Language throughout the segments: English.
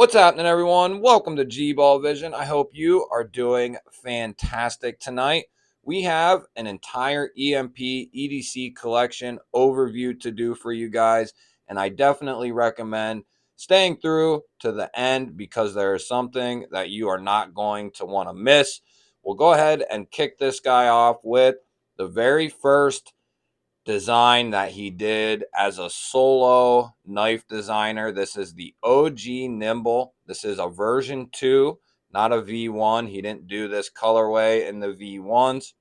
What's happening, everyone? Welcome to GBALL Vision. I hope you are doing fantastic tonight. We have an entire EMP EDC collection overview to do for you guys, and I definitely recommend staying through to the end because there is something that you are not going to want to miss. We'll go ahead and kick this guy off with the very first design that he did as a solo knife designer. This is the OG Nimble. This is a version 2, not a V1. He didn't do this colorway in the V1s.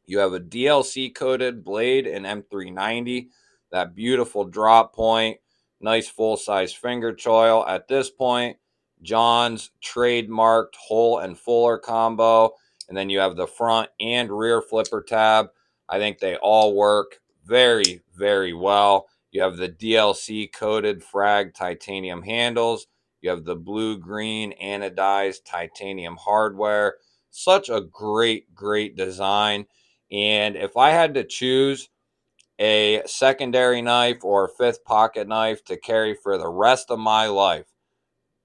You have a DLC coated blade in M390, that beautiful drop point, nice full-size finger choil. At this point, John's trademarked hole and fuller combo, and then you have the front and rear flipper tab. I think they all work very, very well. You have the DLC coated frag titanium handles. You have the blue-green anodized titanium hardware. Such a great, great design. And if I had to choose a secondary knife or a fifth pocket knife to carry for the rest of my life,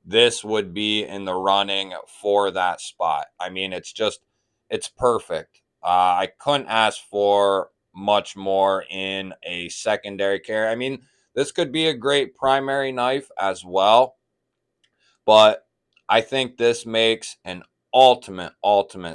this would be in the running for that spot. I mean, it's perfect. I couldn't ask for much more in a secondary carry. I mean, this could be a great primary knife as well, but I think this makes an ultimate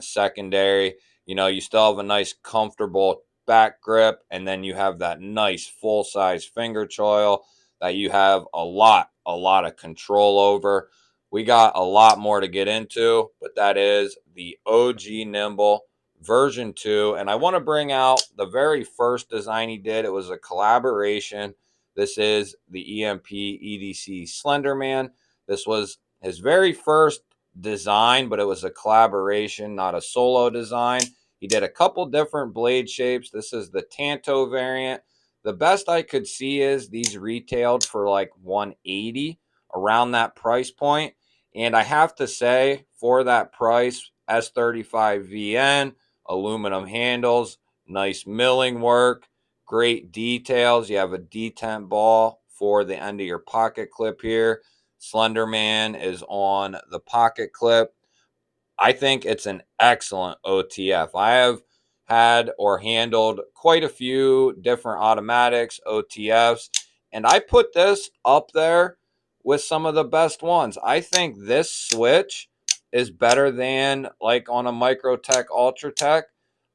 secondary. You know, you still have a nice comfortable back grip, and then you have that nice full size finger choil that you have a lot of control over. We got a lot more to get into, but that is the OG Nimble version 2. And I want to bring out the very first design he did. It was a collaboration. This is the EMP EDC Slenderman. This was his very first design, but it was a collaboration, not a solo design. He did a couple different blade shapes. This is the Tanto variant. The best I could see is these retailed for like 180, around that price point. And I have to say, for that price, S35VN, aluminum handles, nice milling work, great details. You have a detent ball for the end of your pocket clip here. Slenderman is on the pocket clip. I think it's an excellent OTF. I have had or handled quite a few different automatics, OTFs, and I put this up there with some of the best ones. I think this switch is better than like on a Microtech Ultratech.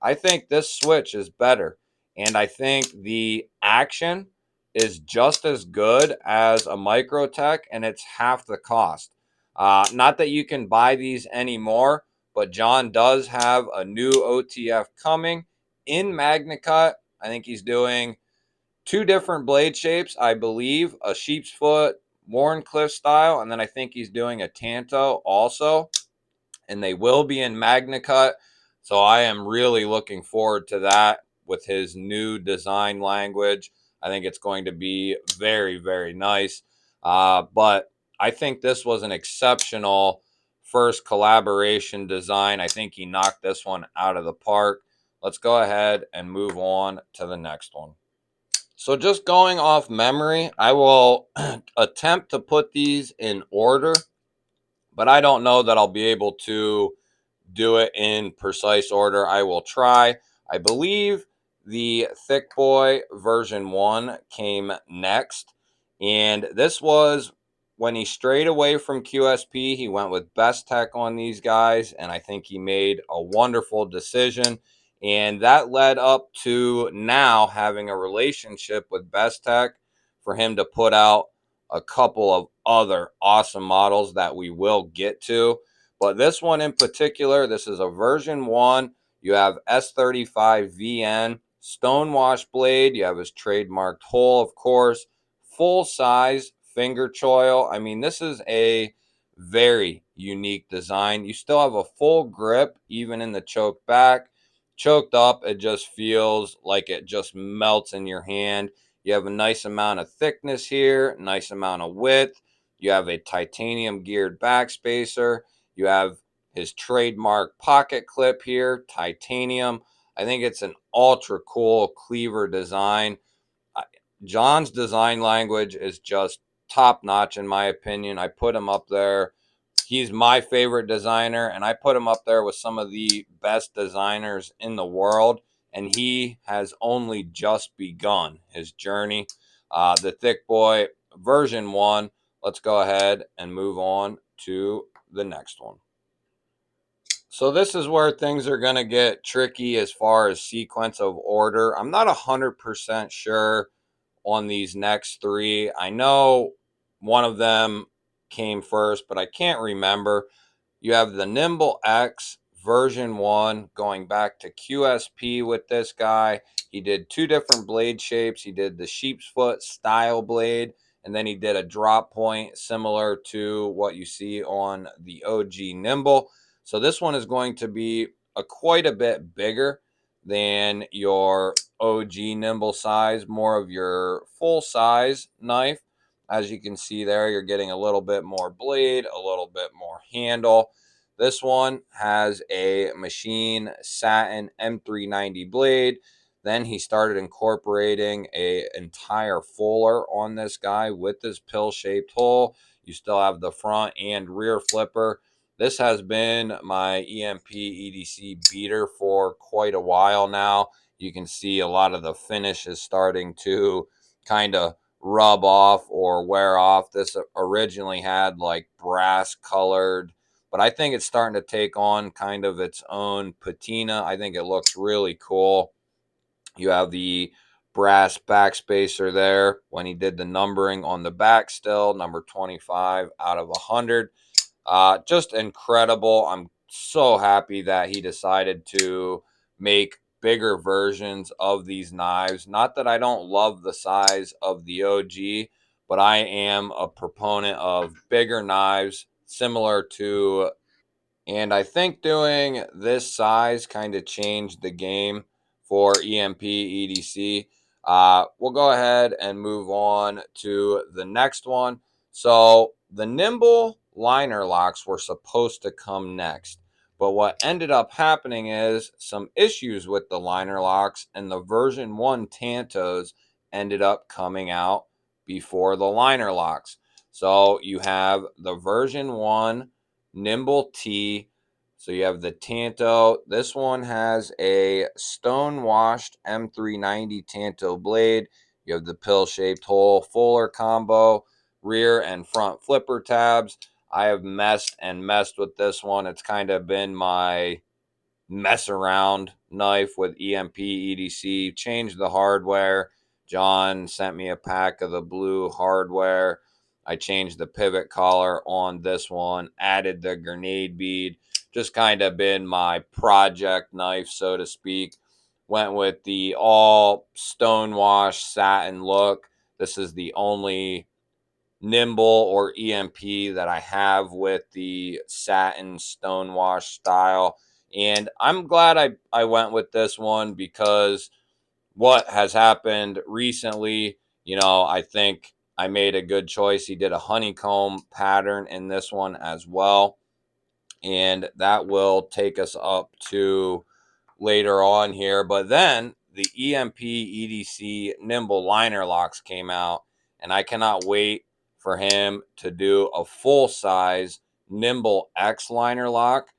I think this switch is better, and I think the action is just as good as a Microtech, and it's half the cost. Not that you can buy these anymore, but John does have a new OTF coming in MagnaCut. I think he's doing two different blade shapes, I believe, a sheep's foot, Warncliffe style, and then I think he's doing a Tanto also, and they will be in MagnaCut. So I am really looking forward to that with his new design language. I think it's going to be very, very nice. But I think this was an exceptional first collaboration design. I think he knocked this one out of the park. Let's go ahead and move on to the next one. So just going off memory, I will attempt to put these in order, but I don't know that I'll be able to do it in precise order. I will try. I believe the Thick Boy version 1 came next, and this was when he strayed away from QSP. He went with Best Tech on these guys, and I think he made a wonderful decision, and that led up to now having a relationship with Best Tech for him to put out a couple of other awesome models that we will get to. But this one in particular, this is a version 1. You have S35VN, stonewash blade. You have his trademarked hole, of course. Full size finger choil. I mean, this is a very unique design. You still have a full grip, even in the choke back. Choked up, it just feels like it just melts in your hand. You have a nice amount of thickness here, nice amount of width. You have a titanium geared backspacer. You have his trademark pocket clip here, titanium. I think it's an ultra cool cleaver design. John's design language is just top notch in my opinion. I put him up there. He's my favorite designer, and I put him up there with some of the best designers in the world. And he has only just begun his journey. The Thick Boy version 1. Let's go ahead and move on to the next one. So this is where things are going to get tricky as far as sequence of order. I'm not 100% sure on these next 3. I know one of them came first, but I can't remember. You have the Nimble X version 1 going back to QSP with this guy. He did 2 different blade shapes. He did the sheep's foot style blade, and then he did a drop point similar to what you see on the OG Nimble. So this one is going to be quite a bit bigger than your OG Nimble size, more of your full size knife. As you can see there, you're getting a little bit more blade, a little bit more handle. This one has a machine satin M390 blade. Then he started incorporating an entire fuller on this guy with this pill-shaped hole. You still have the front and rear flipper. This has been my EMP EDC beater for quite a while now. You can see a lot of the finish is starting to kind of rub off or wear off. This originally had like brass colored, but I think it's starting to take on kind of its own patina. I think it looks really cool. You have the brass backspacer there when he did the numbering on the back still, number 25 out of 100. Just incredible. I'm so happy that he decided to make bigger versions of these knives. Not that I don't love the size of the OG, but I am a proponent of bigger knives similar to, and I think doing this size kind of changed the game for EMP EDC. We'll go ahead and move on to the next one. So the Nimble liner locks were supposed to come next. But what ended up happening is some issues with the liner locks, and the version 1 Tantos ended up coming out before the liner locks. So you have the version 1 Nimble T. So you have the Tanto. This one has a stone washed M390 Tanto blade. You have the pill shaped hole, fuller combo, rear and front flipper tabs. I have messed with this one. It's kind of been my mess around knife with EMP EDC. Changed the hardware. John sent me a pack of the blue hardware. I changed the pivot collar on this one, added the grenade bead. Just kind of been my project knife, so to speak. Went with the all stonewash satin look. This is the only Nimble or EMP that I have with the satin stonewash style. And I'm glad I went with this one because what has happened recently, I think I made a good choice. He did a honeycomb pattern in this one as well. And that will take us up to later on here. But then the EMP EDC Nimble liner locks came out, and I cannot wait for him to do a full size Nimble X liner lock.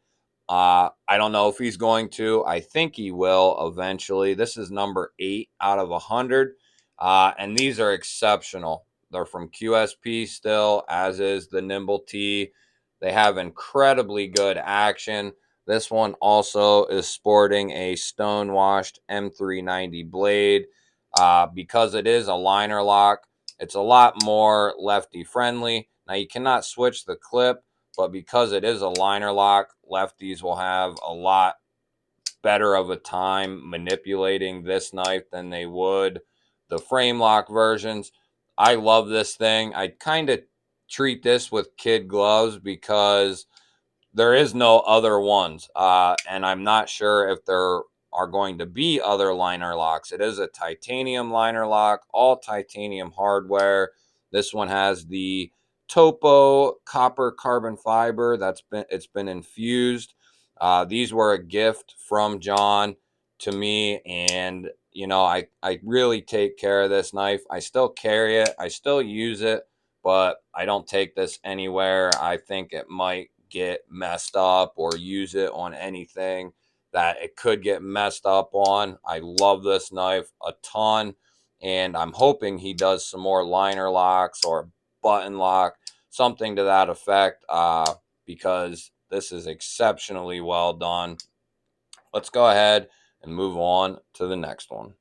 I don't know if he's going to. I think he will eventually. This is number 8 out of 100. And these are exceptional. They're from QSP still, as is the Nimble T. They have incredibly good action. This one also is sporting a stone-washed M390 blade. Because it is a liner lock, it's a lot more lefty-friendly. Now, you cannot switch the clip, but because it is a liner lock, lefties will have a lot better of a time manipulating this knife than they would the frame lock versions. I love this thing. I kind of treat this with kid gloves because there is no other ones. And I'm not sure if there are going to be other liner locks. It is a titanium liner lock, all titanium hardware. This one has the Topo copper carbon fiber it's been infused. These were a gift from John to me, and I really take care of this knife. I still carry it. I still use it, but I don't take this anywhere. I think it might get messed up or use it on anything that it could get messed up on. I love this knife a ton, and I'm hoping he does some more liner locks or button lock, something to that effect, because this is exceptionally well done. Let's go ahead and move on to the next one.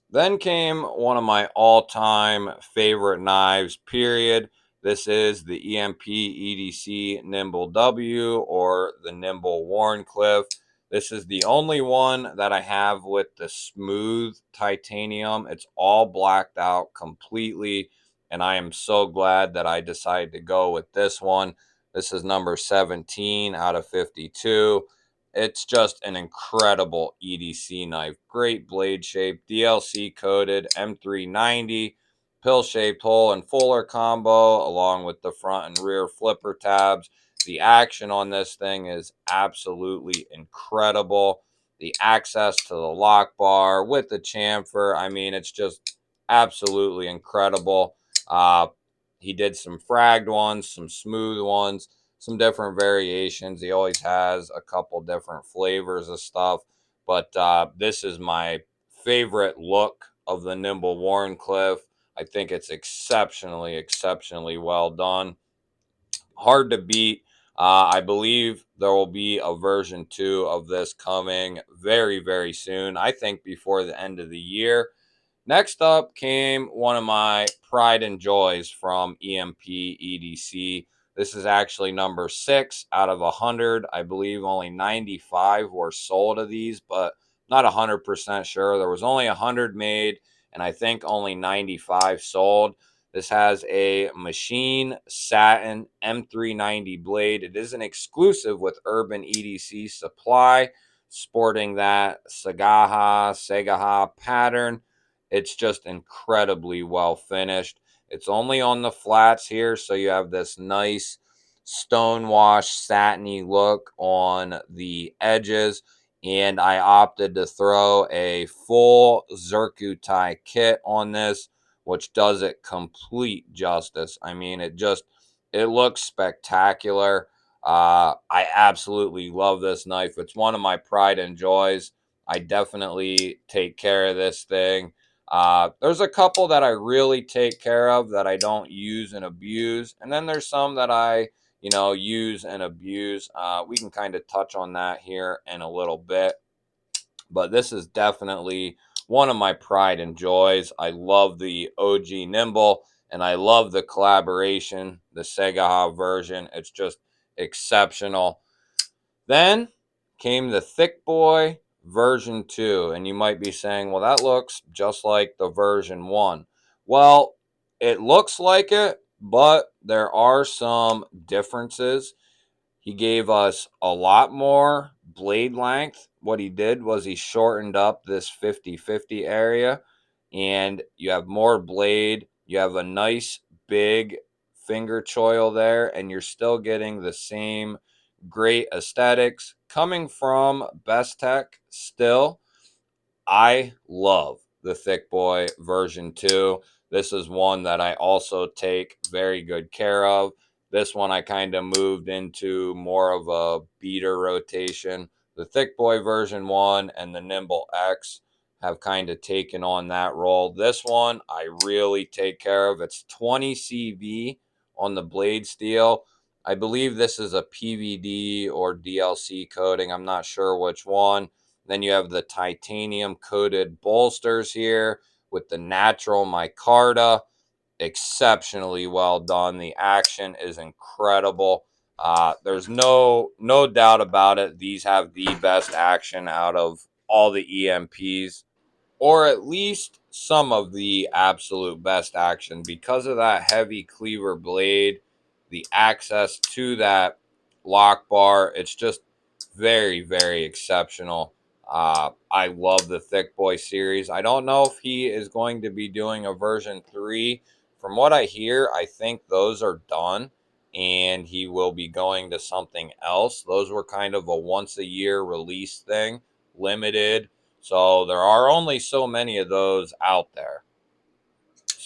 Then came one of my all-time favorite knives, period. This is the EMP EDC Nimble W, or the Nimble Wharncliffe. This is the only one that I have with the smooth titanium. It's all blacked out completely, and I am so glad that I decided to go with this one. This is number 17 out of 52. It's just an incredible EDC knife. Great blade shape, DLC coated, M390, pill shaped hole and fuller combo, along with the front and rear flipper tabs. The action on this thing is absolutely incredible. The access to the lock bar with the chamfer, I mean, it's just absolutely incredible. He did some fragged ones, some smooth ones, some different variations. He always has a couple different flavors of stuff, but this is my favorite look of the Nimble Wharncliffe. I think it's exceptionally well done. Hard to beat. I believe there will be a version 2 of this coming very soon. I think before the end of the year. Next up came one of my pride and joys from EMP EDC. This is actually number 6 out of 100. I believe only 95 were sold of these, but not 100% sure. There was only 100 made, and I think only 95 sold. This has a machine satin M390 blade. It is an exclusive with Urban EDC Supply, sporting that Sagaha pattern. It's just incredibly well finished. It's only on the flats here, so you have this nice stonewash satiny look on the edges. And I opted to throw a full Zircuti kit on this, which does it complete justice. I mean, it looks spectacular. I absolutely love this knife. It's one of my pride and joys. I definitely take care of this thing. There's a couple that I really take care of that I don't use and abuse, and then there's some that I, use and abuse. We can kind of touch on that here in a little bit, but this is definitely one of my pride and joys. I love the OG Nimble, and I love the collaboration, the Sagaha version. It's just exceptional. Then came the Thick Boy version 2, and you might be saying, well, that looks just like the version 1. Well, it looks like it, but there are some differences. He gave us a lot more blade length. What he did was he shortened up this 50/50 area, and you have more blade. You have a nice big finger choil there, and you're still getting the same great aesthetics coming from Bestech still. I love the Thick Boy version 2. This is one that I also take very good care of. This one I kind of moved into more of a beater rotation. The Thick Boy version 1 and the Nimble X have kind of taken on that role. This one I really take care of. It's 20 CV on the blade steel. I believe this is a PVD or DLC coating. I'm not sure which one. Then you have the titanium coated bolsters here with the natural micarta. Exceptionally well done. The action is incredible. There's no doubt about it. These have the best action out of all the EMPs, or at least some of the absolute best action, because of that heavy cleaver blade, the access to that lock bar. It's just very exceptional. I love the Thick Boy series. I don't know if he is going to be doing a version 3. From what I hear, I think those are done, and he will be going to something else. Those were kind of a once a year release thing, limited. So there are only so many of those out there.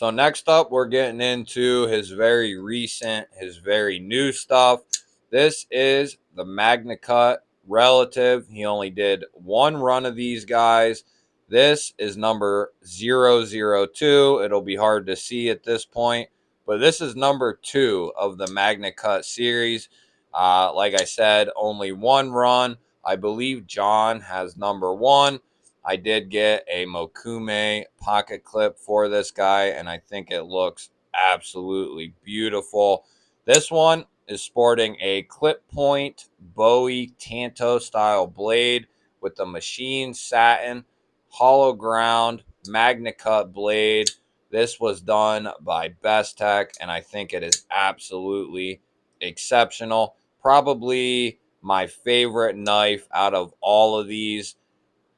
So next up, we're getting into his very recent, his very new stuff. This is the Magna Cut Relative. He only did one run of these guys. This is number 002. It'll be hard to see at this point, but this is number 2 of the Magna Cut series. Like I said, only one run. I believe John has number 1. I did get a Mokume pocket clip for this guy, and I think it looks absolutely beautiful. This one is sporting a clip point Bowie Tanto style blade with the machine satin, hollow ground, Magna Cut blade. This was done by Bestech, and I think it is absolutely exceptional. Probably my favorite knife out of all of these,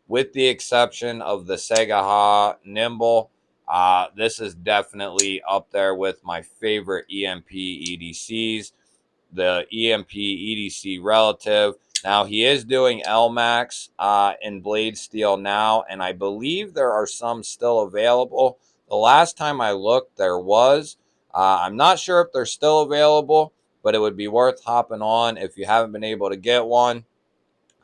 with the exception of the Segaha Nimble. This is definitely up there with my favorite EMP EDCs, the EMP EDC Relative. Now, he is doing LMAX in blade steel now, and I believe there are some still available. The last time I looked, there was. I'm not sure if they're still available, but it would be worth hopping on if you haven't been able to get one.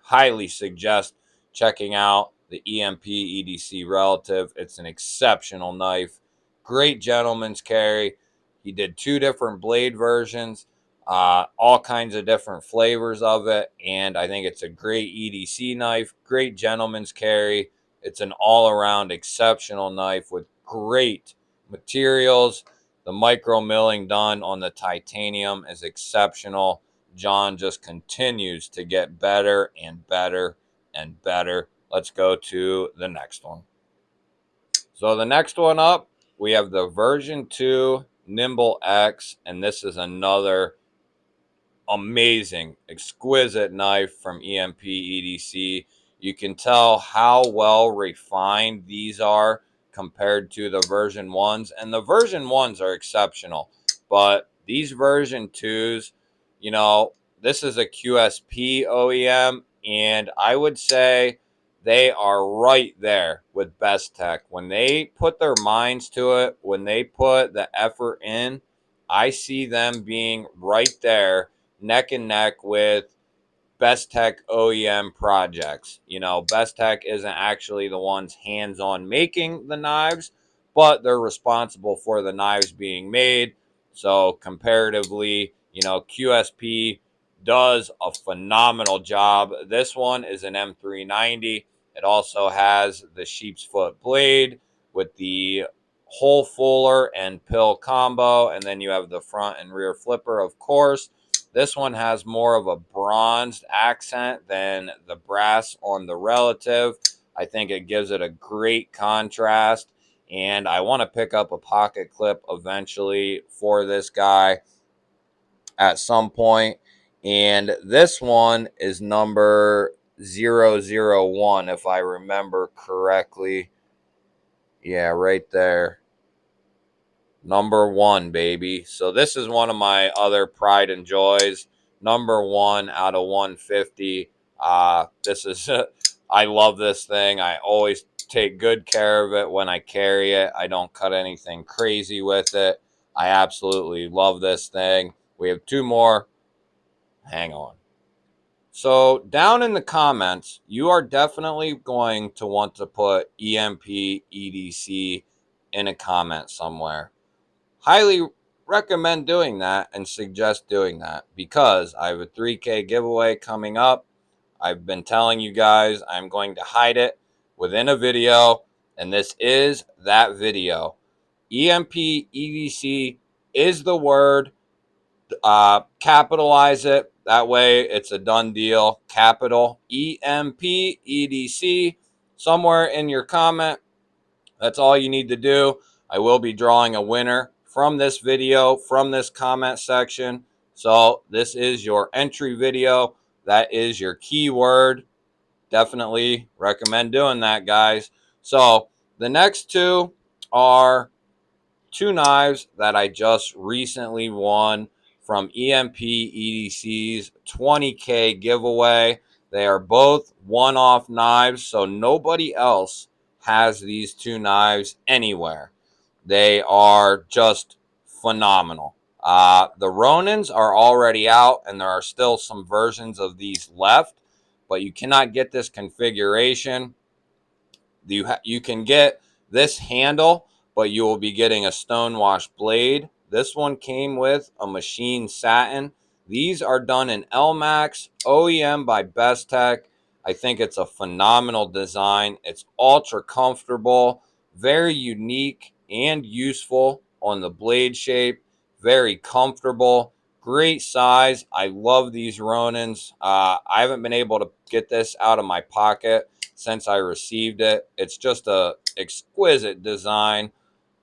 Highly suggest checking out the EMP EDC Relative. It's an exceptional knife. Great gentleman's carry. He did 2 different blade versions, all kinds of different flavors of it, and I think it's a great EDC knife, great gentleman's carry. It's an all-around exceptional knife with great materials. The micro milling done on the titanium is exceptional. John just continues to get better and better and better. Let's go to the next one. So the next one up, we have the version 2 Nimble X, and this is another amazing, exquisite knife from EMP EDC. You can tell how well refined these are compared to the version 1s, and the version 1s are exceptional, but these version 2s, you know, this is a QSP OEM, and I would say they are right there with Bestech. When they put their minds to it, when they put the effort in, I see them being right there, neck and neck with Bestech OEM projects. You know, Bestech isn't actually the ones hands-on making the knives, but they're responsible for the knives being made. So comparatively, you know, QSP does a phenomenal job. This one is an M390. It also has the sheep's foot blade with the hole fuller and pill combo, and then you have the front and rear flipper, of course. This one has more of a bronzed accent than the brass on the Relative. I think it gives it a great contrast, and I want to pick up a pocket clip eventually for this guy at some point. And this one is number 001, if I remember correctly. Yeah, right there. Number 1, baby. So this is one of my other pride and joys. Number 1 out of 150. This is, I love this thing. I always take good care of it when I carry it. I don't cut anything crazy with it. I absolutely love this thing. We have 2 more. Hang on. So down in the comments, you are definitely going to want to put EMP EDC in a comment somewhere. Highly recommend doing that and suggest doing that because I have a 3K giveaway coming up. I've been telling you guys I'm going to hide it within a video, and this is that video. EMP EDC is the word. Capitalize it. That way it's a done deal. Capital EMP EDC somewhere in your comment. That's all you need to do. I will be drawing a winner from this video, from this comment section. So this is your entry video. That is your keyword. Definitely recommend doing that, guys. So the next 2 are 2 knives that I just recently won from EMP EDC's 20K giveaway. They are both one-off knives, so nobody else has these 2 knives anywhere. They are just phenomenal. The Ronins are already out, and there are still some versions of these left, but you cannot get this configuration. You can get this handle, but you will be getting a stonewash blade. This one came with a machine satin. These are done in Elmax, OEM by Bestech. I think it's a phenomenal design. It's ultra comfortable, very unique and useful on the blade shape, very comfortable, great size. I love these Ronins. I haven't been able to get this out of my pocket since I received it. It's just a exquisite design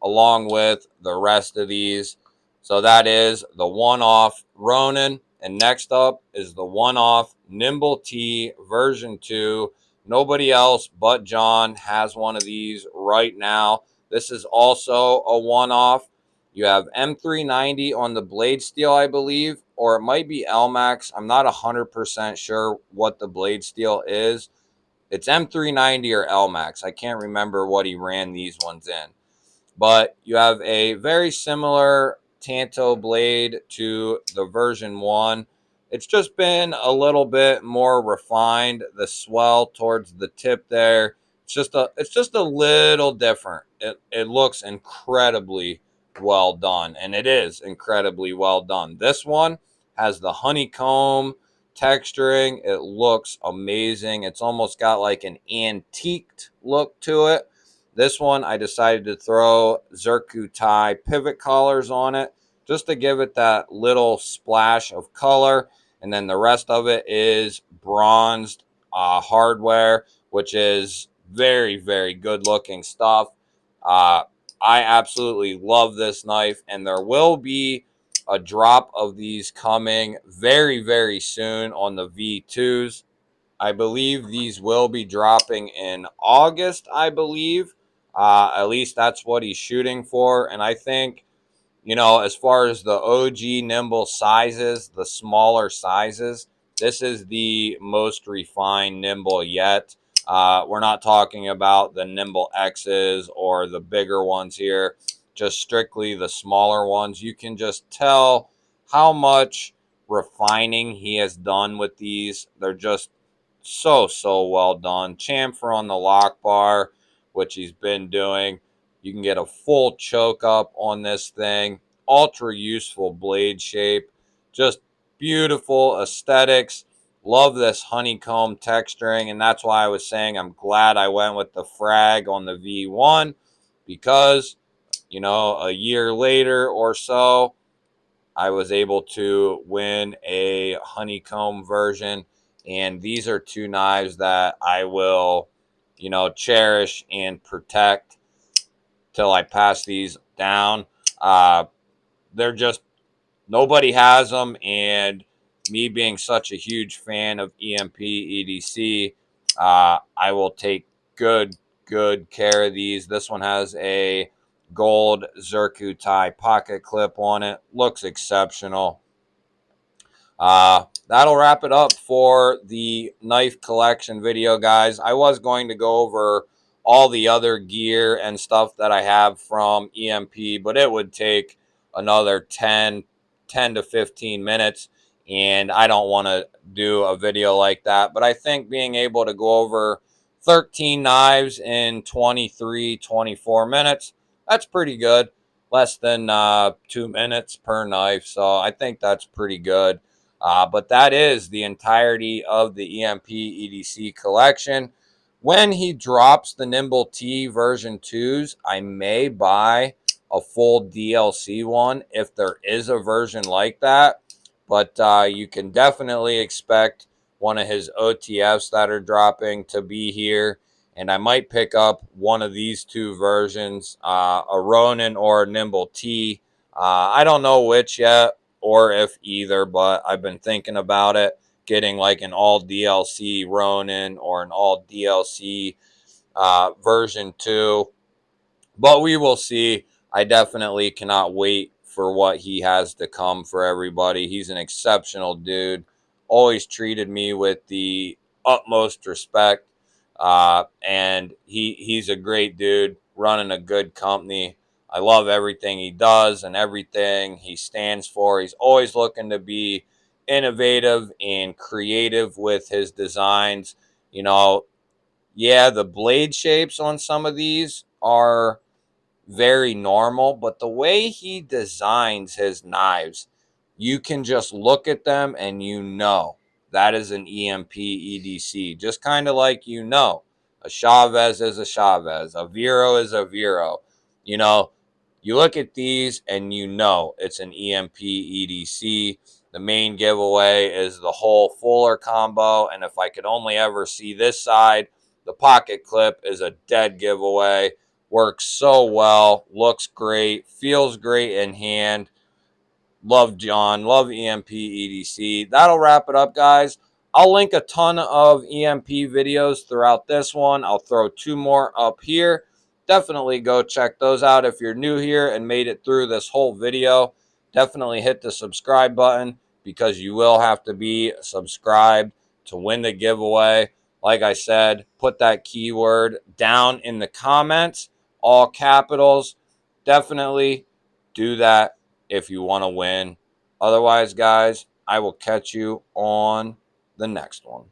along with the rest of these. So that is the one-off Ronin. And next up is the one-off Nimble T version 2. Nobody else but John has one of these right now. This is also a one-off. You have M390 on the blade steel, I believe, or it might be Elmax. I'm not 100% sure what the blade steel is. It's M390 or Elmax. I can't remember what he ran these ones in. But you have a very similar Tanto blade to the version 1. It's just been a little bit more refined. The swell towards the tip there, it's just a little different. It looks incredibly well done, and it is incredibly well done. This one has the honeycomb texturing. It looks amazing. It's almost got like an antiqued look to it. This one, I decided to throw Zirku tie pivot collars on it just to give it that little splash of color. And then the rest of it is bronzed hardware, which is very, very good looking stuff. Uh, I absolutely love this knife, and there will be a drop of these coming very, very soon on the V2s. I believe these will be dropping in August, I believe. At least that's what he's shooting for. And I think, as far as the OG Nimble sizes, the smaller sizes, this is the most refined Nimble yet. We're not talking about the Nimble X's or the bigger ones here, just strictly the smaller ones. You can just tell how much refining he has done with these. They're just so well done. Chamfer on the lock bar, which he's been doing. You can get a full choke up on this thing. Ultra useful blade shape. Just beautiful aesthetics. Love this honeycomb texturing. And that's why I was saying I'm glad I went with the frag on the V1 because, a year later or so, I was able to win a honeycomb version. And these are two knives that I will, cherish and protect till I pass these down. They're just, nobody has them. And me being such a huge fan of EMP EDC, I will take good care of these. This one has a gold Zirku tie pocket clip on it. Looks exceptional. That'll wrap it up for the knife collection video, guys. I was going to go over all the other gear and stuff that I have from EMP, but it would take another 10 to 15 minutes, and I don't want to do a video like that. But I think being able to go over 13 knives in 23, 24 minutes, that's pretty good. Less than 2 minutes per knife, so I think that's pretty good. But that is the entirety of the EMP EDC collection. When he drops the Nimble T version 2s, I may buy a full DLC one if there is a version like that. But you can definitely expect one of his OTFs that are dropping to be here. And I might pick up one of these two versions, a Ronin or a Nimble T. I don't know which yet, or if either, but I've been thinking about it, getting like an all DLC Ronin or an all DLC version 2. But we will see. I definitely cannot wait for what he has to come for everybody. He's an exceptional dude. Always treated me with the utmost respect. And he's a great dude running a good company. I love everything he does and everything he stands for. He's always looking to be innovative and creative with his designs. You know, yeah, the blade shapes on some of these are very normal, but the way he designs his knives, you can just look at them and you know that is an EMP EDC. Just kind of like, you know, a Chavez is a Chavez, a Vero is a Vero. You know, you look at these and you know it's an EMP EDC. The main giveaway is the whole Fuller combo, and if I could only ever see this side, the pocket clip is a dead giveaway. Works so well, looks great, feels great in hand. Love John, love EMP EDC. That'll wrap it up, guys. I'll link a ton of EMP videos throughout this one. I'll throw 2 more up here. Definitely go check those out. If you're new here and made it through this whole video, definitely hit the subscribe button because you will have to be subscribed to win the giveaway. Like I said, put that keyword down in the comments, all capitals. Definitely do that if you want to win. Otherwise, guys, I will catch you on the next one.